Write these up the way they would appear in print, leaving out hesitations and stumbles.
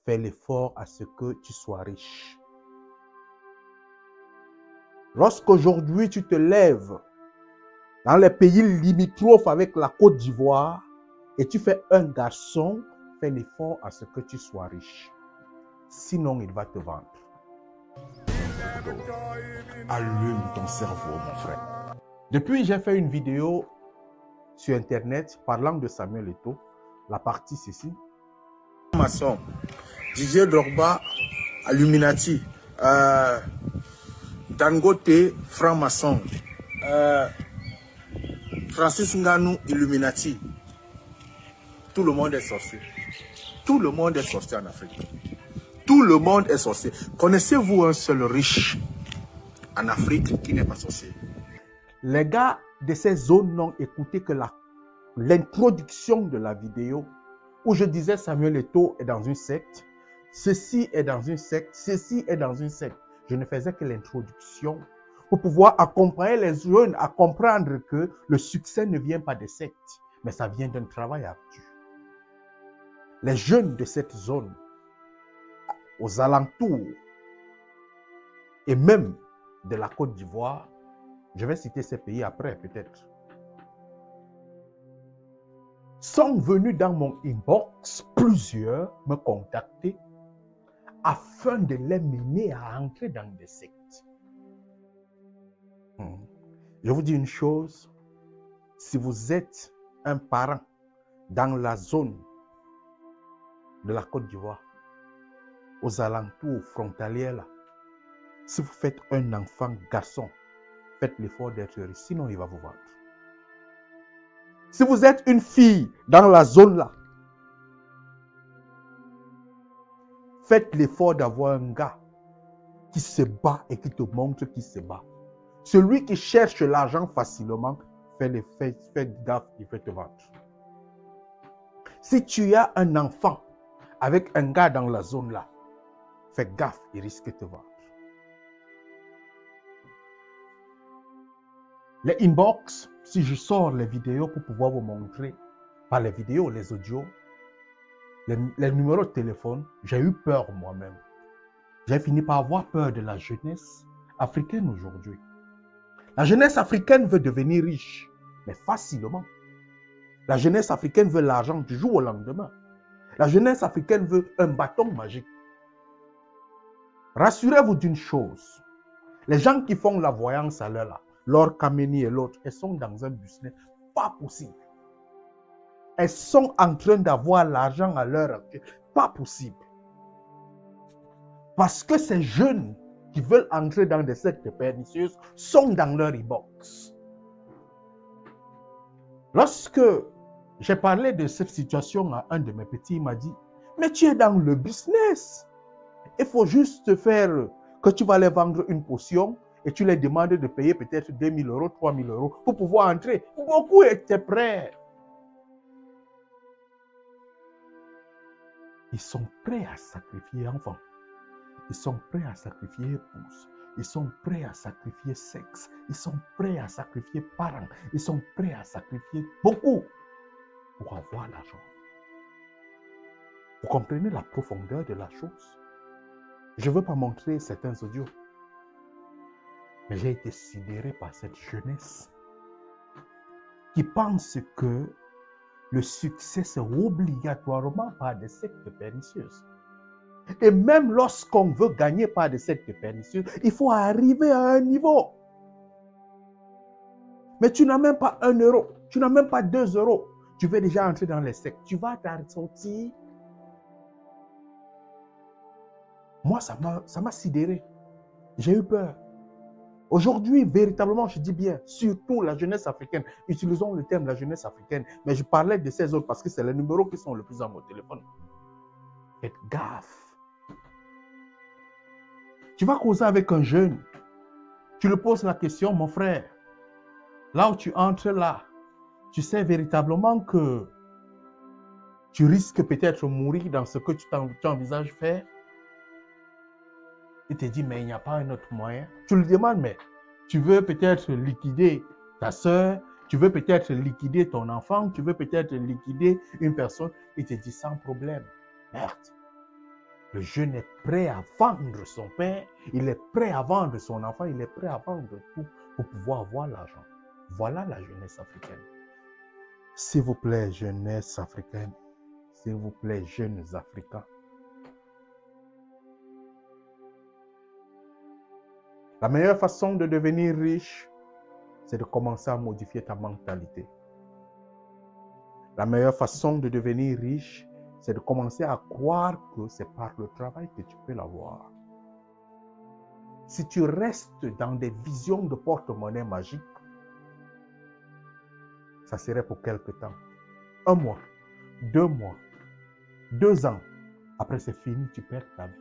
fais l'effort à ce que tu sois riche. Lorsqu'aujourd'hui tu te lèves dans les pays limitrophes avec la Côte d'Ivoire et tu fais un garçon, fais l'effort à ce que tu sois riche. Sinon, il va te vendre. Allume ton cerveau, mon frère. Depuis, j'ai fait une vidéo sur Internet parlant de Samuel Eto'o. La partie, c'est ici. Maçon, Didier Drogba, Illuminati, Dangote, franc-maçon, Francis Ngannou, Illuminati. Tout le monde est sorcier. Tout le monde est sorcier en Afrique. Tout le monde est sorcier. Connaissez-vous un seul riche en Afrique qui n'est pas sorcier? Les gars de ces zones n'ont écouté que l'introduction de la vidéo où je disais Samuel Eto'o est dans une secte, ceci est dans une secte, ceci est dans une secte. Je ne faisais que l'introduction pour pouvoir accompagner les jeunes à comprendre que le succès ne vient pas des sectes, mais ça vient d'un travail ardu. Les jeunes de cette zone, aux alentours, et même de la Côte d'Ivoire, je vais citer ces pays après peut-être, sont venus dans mon inbox, plusieurs me contacter afin de les mener à entrer dans des sectes. Je vous dis une chose, si vous êtes un parent dans la zone de la Côte d'Ivoire, aux alentours frontaliers là, si vous faites un enfant garçon, faites l'effort d'être riche, sinon il va vous vendre. Si vous êtes une fille dans la zone là, faites l'effort d'avoir un gars qui se bat et qui te montre qu'il se bat. Celui qui cherche l'argent facilement, fais gaffe, il fait te vendre. Si tu as un enfant avec un gars dans la zone là, fais gaffe, il risque de te vendre. Les inbox, si je sors les vidéos pour pouvoir vous montrer, pas les vidéos, les audios, les numéros de téléphone, j'ai eu peur moi-même. J'ai fini par avoir peur de la jeunesse africaine aujourd'hui. La jeunesse africaine veut devenir riche, mais facilement. La jeunesse africaine veut l'argent du jour au lendemain. La jeunesse africaine veut un bâton magique. Rassurez-vous d'une chose, les gens qui font la voyance à l'heure là, Laure Kameni et l'autre, elles sont dans un business pas possible. Elles sont en train d'avoir l'argent à l'heure actuelle, pas possible. Parce que ces jeunes qui veulent entrer dans des sectes pernicieuses sont dans leur inbox. Lorsque j'ai parlé de cette situation à un de mes petits, il m'a dit, mais tu es dans le business. Il faut juste faire que tu vas aller vendre une potion et tu les demandes de payer peut-être 2 000 euros, 3 000 euros pour pouvoir entrer. Beaucoup étaient prêts. Ils sont prêts à sacrifier enfants. Ils sont prêts à sacrifier épouse. Ils sont prêts à sacrifier sexe. Ils sont prêts à sacrifier parents. Ils sont prêts à sacrifier beaucoup pour avoir l'argent. Vous comprenez la profondeur de la chose? Je ne veux pas montrer certains audios. Mais j'ai été sidéré par cette jeunesse qui pense que le succès, c'est obligatoirement par des sectes pernicieuses. Et même lorsqu'on veut gagner par des sectes pernicieuses, il faut arriver à un niveau. Mais tu n'as même pas 1 euro, tu n'as même pas 2 euros. Tu veux déjà entrer dans les sectes. Tu vas t'en sortir. Moi, ça m'a sidéré. J'ai eu peur. Aujourd'hui, véritablement, je dis bien, surtout la jeunesse africaine, utilisons le terme la jeunesse africaine, mais je parlais de ces autres parce que c'est les numéros qui sont le plus dans mon téléphone. Faites gaffe. Tu vas causer avec un jeune, tu lui poses la question, mon frère, là où tu entres là, tu sais véritablement que tu risques peut-être de mourir dans ce que tu envisages faire. Il te dit, mais il n'y a pas un autre moyen. Tu lui demandes, mais tu veux peut-être liquider ta soeur, tu veux peut-être liquider ton enfant, tu veux peut-être liquider une personne. Il te dit, sans problème. Merde. Le jeune est prêt à vendre son père, il est prêt à vendre son enfant, il est prêt à vendre tout pour pouvoir avoir l'argent. Voilà la jeunesse africaine. S'il vous plaît, jeunesse africaine, s'il vous plaît, jeunes Africains, la meilleure façon de devenir riche, c'est de commencer à modifier ta mentalité. La meilleure façon de devenir riche, c'est de commencer à croire que c'est par le travail que tu peux l'avoir. Si tu restes dans des visions de porte-monnaie magique, ça serait pour quelque temps. 1 mois, 2 mois, 2 ans. Après, c'est fini, tu perds ta vie.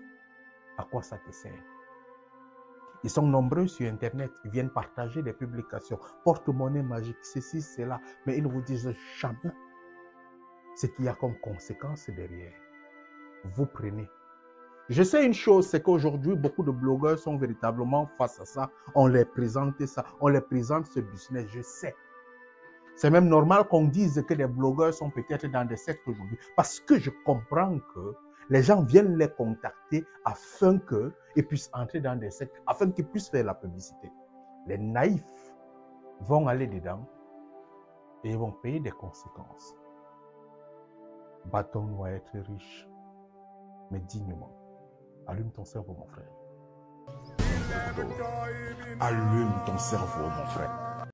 À quoi ça te sert? Ils sont nombreux sur Internet, ils viennent partager des publications. Porte-monnaie magique, ceci, cela. Mais ils ne vous disent jamais ce qu'il y a comme conséquence derrière. Vous prenez. Je sais une chose, c'est qu'aujourd'hui, beaucoup de blogueurs sont véritablement face à ça. On les présente ça, on les présente ce business, je sais. C'est même normal qu'on dise que les blogueurs sont peut-être dans des sectes aujourd'hui. Parce que je comprends que les gens viennent les contacter afin qu'ils puissent entrer dans des sectes, afin qu'ils puissent faire la publicité. Les naïfs vont aller dedans et ils vont payer des conséquences. Battons-nous à être riches, mais dignement. Allume ton cerveau, mon frère. Allume ton cerveau, mon frère.